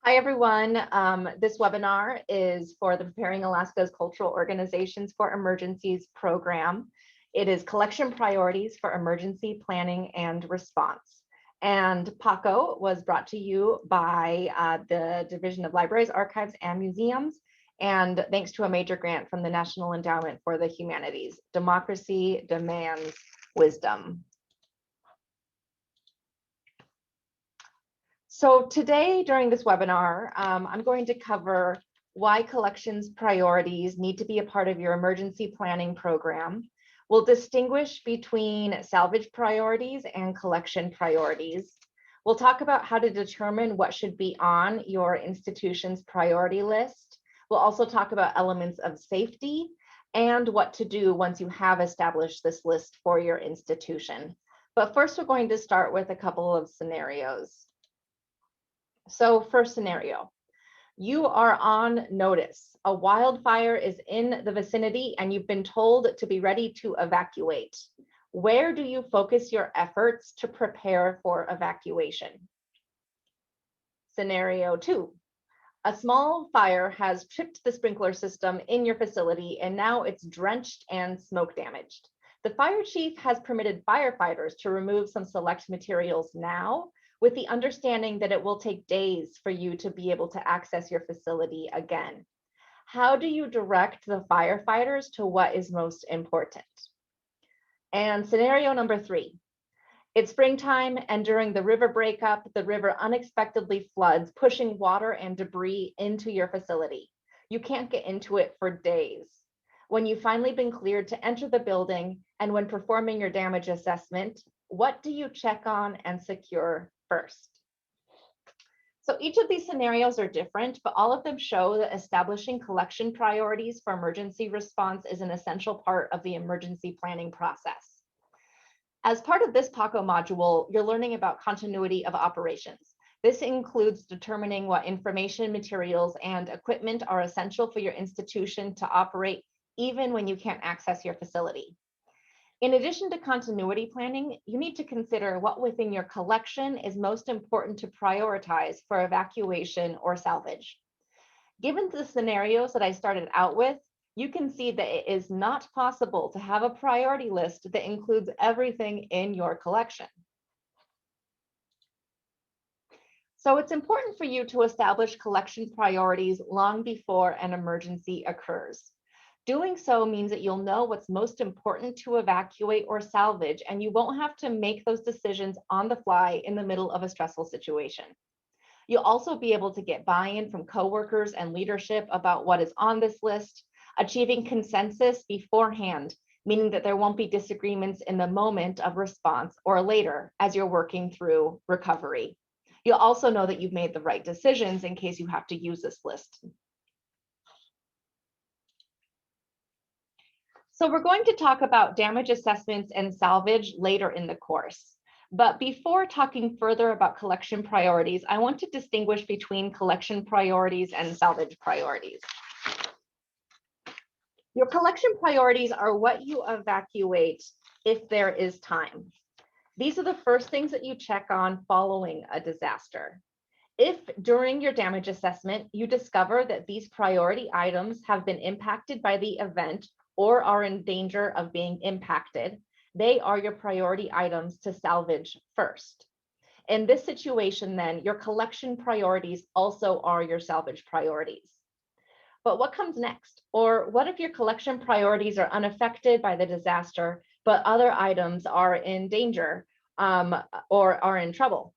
Hi, everyone. This webinar is for the Preparing Alaska's Cultural Organizations for Emergencies program. It is collection priorities for emergency planning and response. And PACO was brought to you by the Division of Libraries, Archives, and Museums, and thanks to a major grant from the National Endowment for the Humanities. Democracy demands wisdom. So today during this webinar, I'm going to cover why collections priorities need to be a part of your emergency planning program. We'll distinguish between salvage priorities and collection priorities. We'll talk about how to determine what should be on your institution's priority list. We'll also talk about elements of safety and what to do once you have established this list for your institution. But first, we're going to start with a couple of scenarios. So first scenario, you are on notice. A wildfire is in the vicinity and you've been told to be ready to evacuate. Where do you focus your efforts to prepare for evacuation? Scenario 2, a small fire has tripped the sprinkler system in your facility and now it's drenched and smoke damaged. The fire chief has permitted firefighters to remove some select materials now, with the understanding that it will take days for you to be able to access your facility again. How do you direct the firefighters to what is most important? And scenario number 3, it's springtime and during the river breakup, the river unexpectedly floods, pushing water and debris into your facility. You can't get into it for days. When you've finally been cleared to enter the building and when performing your damage assessment, what do you check on and secure first? So each of these scenarios are different, but all of them show that establishing collection priorities for emergency response is an essential part of the emergency planning process. As part of this PACO module, you're learning about continuity of operations. This includes determining what information, materials, and equipment are essential for your institution to operate even when you can't access your facility. In addition to continuity planning, you need to consider what within your collection is most important to prioritize for evacuation or salvage. Given the scenarios that I started out with, you can see that it is not possible to have a priority list that includes everything in your collection. So it's important for you to establish collection priorities long before an emergency occurs. Doing so means that you'll know what's most important to evacuate or salvage, and you won't have to make those decisions on the fly in the middle of a stressful situation. You'll also be able to get buy-in from coworkers and leadership about what is on this list, achieving consensus beforehand, meaning that there won't be disagreements in the moment of response or later as you're working through recovery. You'll also know that you've made the right decisions in case you have to use this list. So we're going to talk about damage assessments and salvage later in the course. But before talking further about collection priorities, I want to distinguish between collection priorities and salvage priorities. Your collection priorities are what you evacuate if there is time. These are the first things that you check on following a disaster. If during your damage assessment, you discover that these priority items have been impacted by the event or are in danger of being impacted, they are your priority items to salvage first. In this situation, then, your collection priorities also are your salvage priorities. But what comes next? Or what if your collection priorities are unaffected by the disaster, but other items are in danger or are in trouble?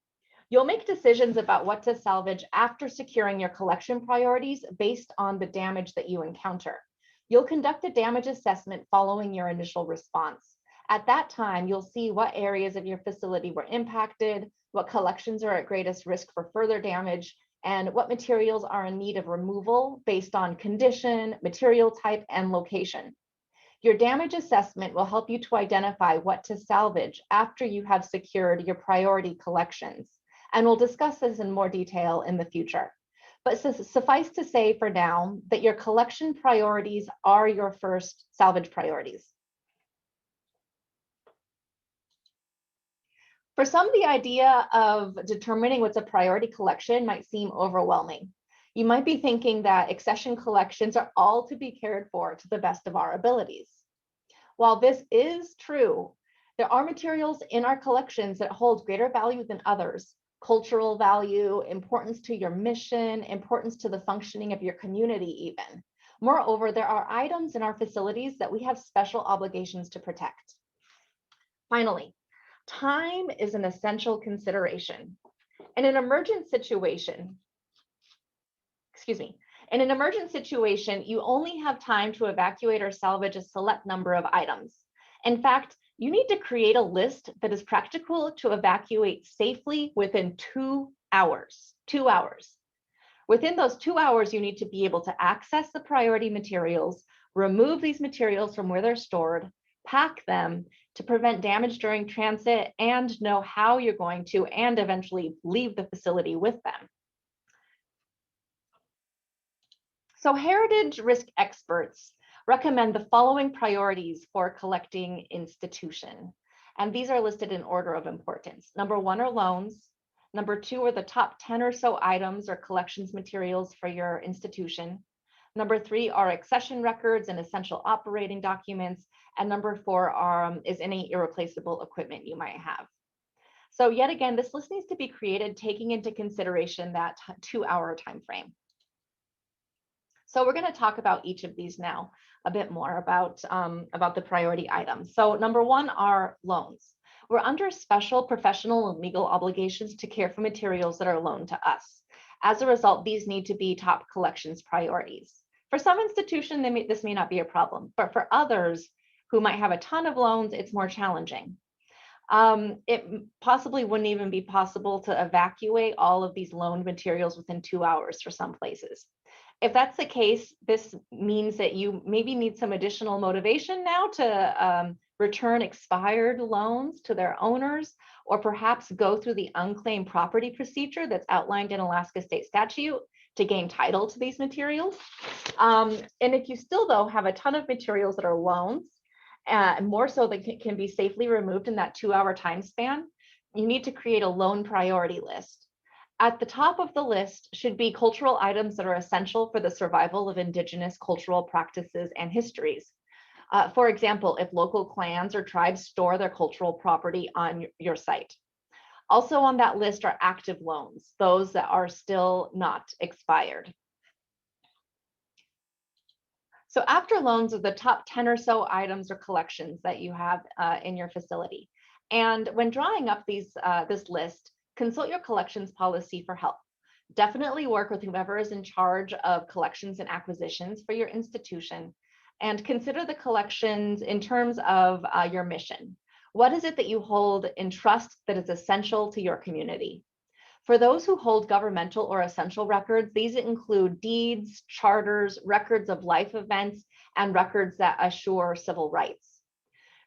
You'll make decisions about what to salvage after securing your collection priorities based on the damage that you encounter. You'll conduct a damage assessment following your initial response. At that time, you'll see what areas of your facility were impacted, what collections are at greatest risk for further damage, and what materials are in need of removal based on condition, material type, and location. Your damage assessment will help you to identify what to salvage after you have secured your priority collections. And we'll discuss this in more detail in the future. But suffice to say for now that your collection priorities are your first salvage priorities. For some, the idea of determining what's a priority collection might seem overwhelming. You might be thinking that accession collections are all to be cared for to the best of our abilities. While this is true, there are materials in our collections that hold greater value than others: cultural value, importance to your mission, importance to the functioning of your community even. Moreover, there are items in our facilities that we have special obligations to protect. Finally, time is an essential consideration. In an emergent situation, you only have time to evacuate or salvage a select number of items. In fact, you need to create a list that is practical to evacuate safely within 2 hours. 2 hours. Within those 2 hours, you need to be able to access the priority materials, remove these materials from where they're stored, pack them to prevent damage during transit, and know how you're going to and eventually leave the facility with them. So heritage risk experts recommend the following priorities for a collecting institution. And these are listed in order of importance. Number 1 are loans. Number 2 are the top 10 or so items or collections materials for your institution. Number 3 are accession records and essential operating documents. And number 4 is any irreplaceable equipment you might have. So yet again, this list needs to be created taking into consideration that 2-hour time frame. So we're going to talk about each of these now a bit more about the priority items. So number 1 are loans. We're under special professional and legal obligations to care for materials that are loaned to us. As a result, these need to be top collections priorities. For some institutions, this may not be a problem, but for others who might have a ton of loans, it's more challenging. It possibly wouldn't even be possible to evacuate all of these loaned materials within 2 hours for some places. If that's the case, this means that you maybe need some additional motivation now to return expired loans to their owners, or perhaps go through the unclaimed property procedure that's outlined in Alaska state statute to gain title to these materials. And if you still, though, have a ton of materials that are loans, more so that can be safely removed in that 2-hour time span, you need to create a loan priority list. At the top of the list should be cultural items that are essential for the survival of Indigenous cultural practices and histories. For example, if local clans or tribes store their cultural property on your site. Also on that list are active loans, those that are still not expired. So after loans are the top 10 or so items or collections that you have in your facility. And when drawing up this list, consult your collections policy for help. Definitely work with whoever is in charge of collections and acquisitions for your institution, and consider the collections in terms of your mission. What is it that you hold in trust that is essential to your community? For those who hold governmental or essential records, these include deeds, charters, records of life events, and records that assure civil rights.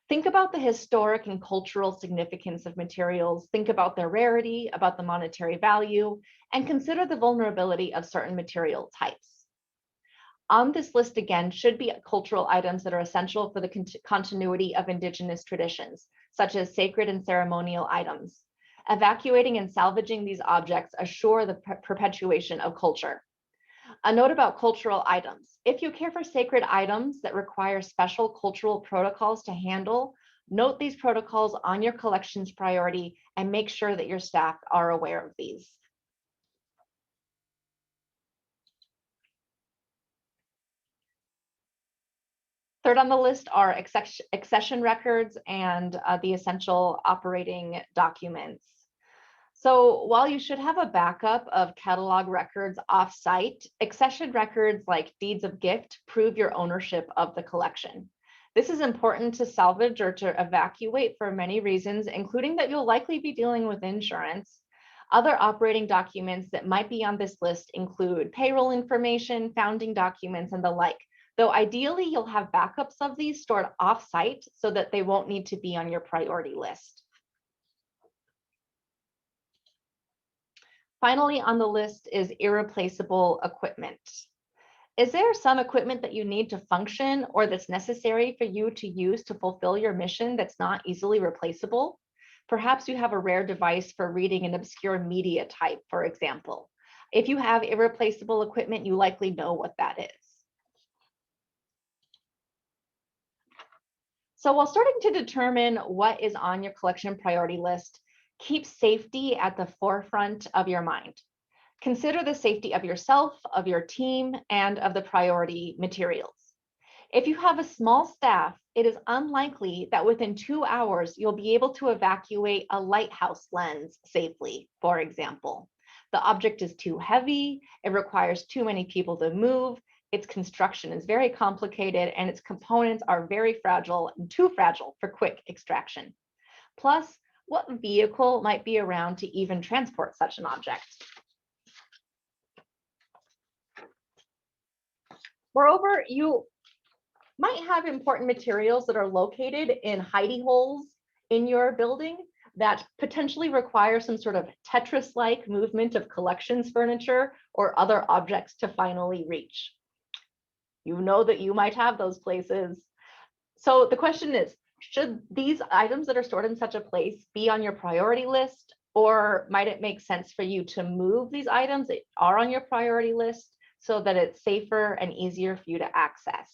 Think about the historic and cultural significance of materials. Think about their rarity, about the monetary value, and consider the vulnerability of certain material types. On this list again should be cultural items that are essential for the continuity of Indigenous traditions, such as sacred and ceremonial items. Evacuating and salvaging these objects assure the perpetuation of culture. A note about cultural items. If you care for sacred items that require special cultural protocols to handle, note these protocols on your collections priority and make sure that your staff are aware of these. Third on the list are accession records and the essential operating documents. So while you should have a backup of catalog records off-site, accession records like deeds of gift prove your ownership of the collection. This is important to salvage or to evacuate for many reasons, including that you'll likely be dealing with insurance. Other operating documents that might be on this list include payroll information, founding documents, and the like, though ideally you'll have backups of these stored off-site so that they won't need to be on your priority list. Finally on the list is irreplaceable equipment. Is there some equipment that you need to function or that's necessary for you to use to fulfill your mission that's not easily replaceable? Perhaps you have a rare device for reading an obscure media type, for example. If you have irreplaceable equipment, you likely know what that is. So while starting to determine what is on your collection priority list, keep safety at the forefront of your mind. Consider the safety of yourself, of your team, and of the priority materials. If you have a small staff, it is unlikely that within 2 hours, you'll be able to evacuate a lighthouse lens safely, for example. The object is too heavy, it requires too many people to move, its construction is very complicated, and its components are very fragile and too fragile for quick extraction. Plus, what vehicle might be around to even transport such an object? Moreover, you might have important materials that are located in hidey holes in your building that potentially require some sort of Tetris-like movement of collections furniture or other objects to finally reach. You know that you might have those places. So the question is, should these items that are stored in such a place be on your priority list, or might it make sense for you to move these items that are on your priority list so that it's safer and easier for you to access?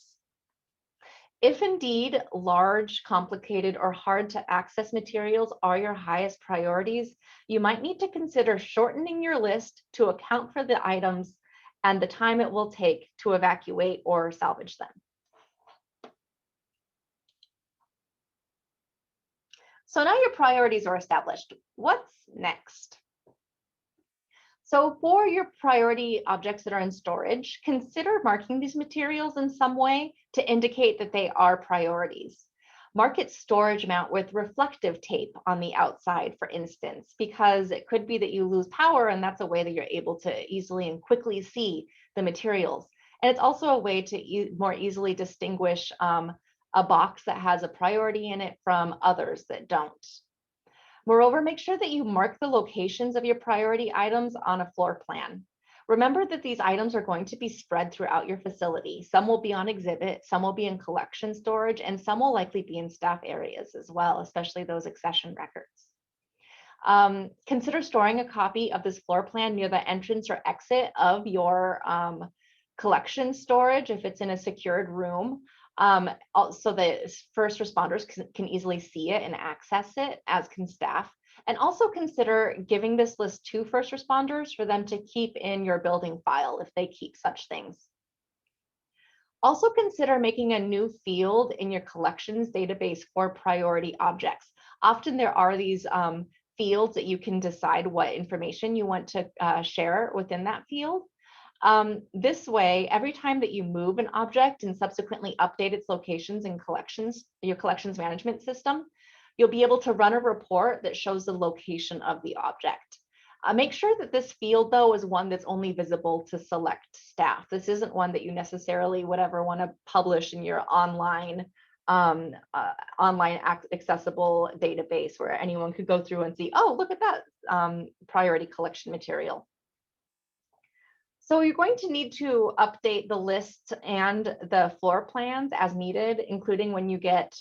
If indeed large, complicated, or hard to access materials are your highest priorities, you might need to consider shortening your list to account for the items and the time it will take to evacuate or salvage them. So now your priorities are established. What's next? So for your priority objects that are in storage, consider marking these materials in some way to indicate that they are priorities. Mark its storage amount with reflective tape on the outside, for instance, because it could be that you lose power, and that's a way that you're able to easily and quickly see the materials. And it's also a way to more easily distinguish a box that has a priority in it from others that don't. Moreover, make sure that you mark the locations of your priority items on a floor plan. Remember that these items are going to be spread throughout your facility. Some will be on exhibit, some will be in collection storage, and some will likely be in staff areas as well, especially those accession records. Consider storing a copy of this floor plan near the entrance or exit of your collection storage if it's in a secured room. So the first responders can easily see it and access it, as can staff. And also consider giving this list to first responders for them to keep in your building file if they keep such things. Also consider making a new field in your collections database for priority objects. Often there are these fields that you can decide what information you want to share within that field. This way, every time that you move an object and subsequently update its locations in your collections management system, you'll be able to run a report that shows the location of the object. Make sure that this field, though, is one that's only visible to select staff. This isn't one that you necessarily would ever want to publish in your online accessible database where anyone could go through and see, oh, look at that priority collection material. So you're going to need to update the list and the floor plans as needed, including when you get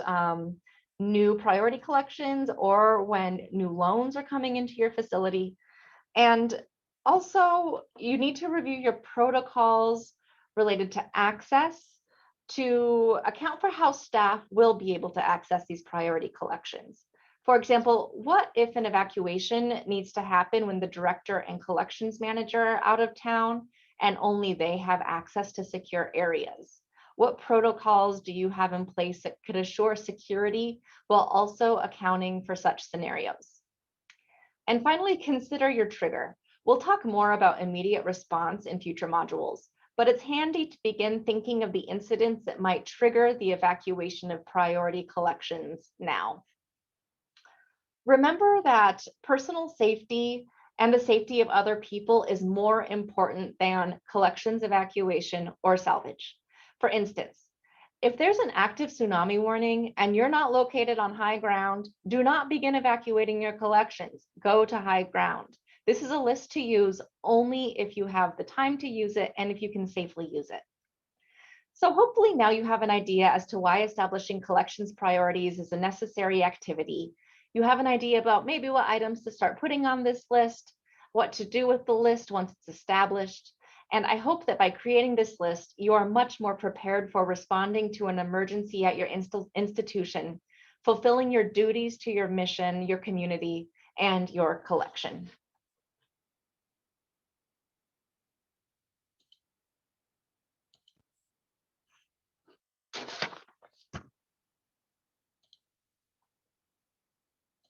new priority collections or when new loans are coming into your facility. And also, you need to review your protocols related to access to account for how staff will be able to access these priority collections. For example, what if an evacuation needs to happen when the director and collections manager are out of town and only they have access to secure areas? What protocols do you have in place that could assure security while also accounting for such scenarios? And finally, consider your trigger. We'll talk more about immediate response in future modules, but it's handy to begin thinking of the incidents that might trigger the evacuation of priority collections now. Remember that personal safety and the safety of other people is more important than collections evacuation or salvage. For instance, if there's an active tsunami warning and you're not located on high ground, do not begin evacuating your collections. Go to high ground. This is a list to use only if you have the time to use it and if you can safely use it. So hopefully now you have an idea as to why establishing collections priorities is a necessary activity. You have an idea about maybe what items to start putting on this list, what to do with the list once it's established. And I hope that by creating this list, you are much more prepared for responding to an emergency at your institution, fulfilling your duties to your mission, your community, and your collection.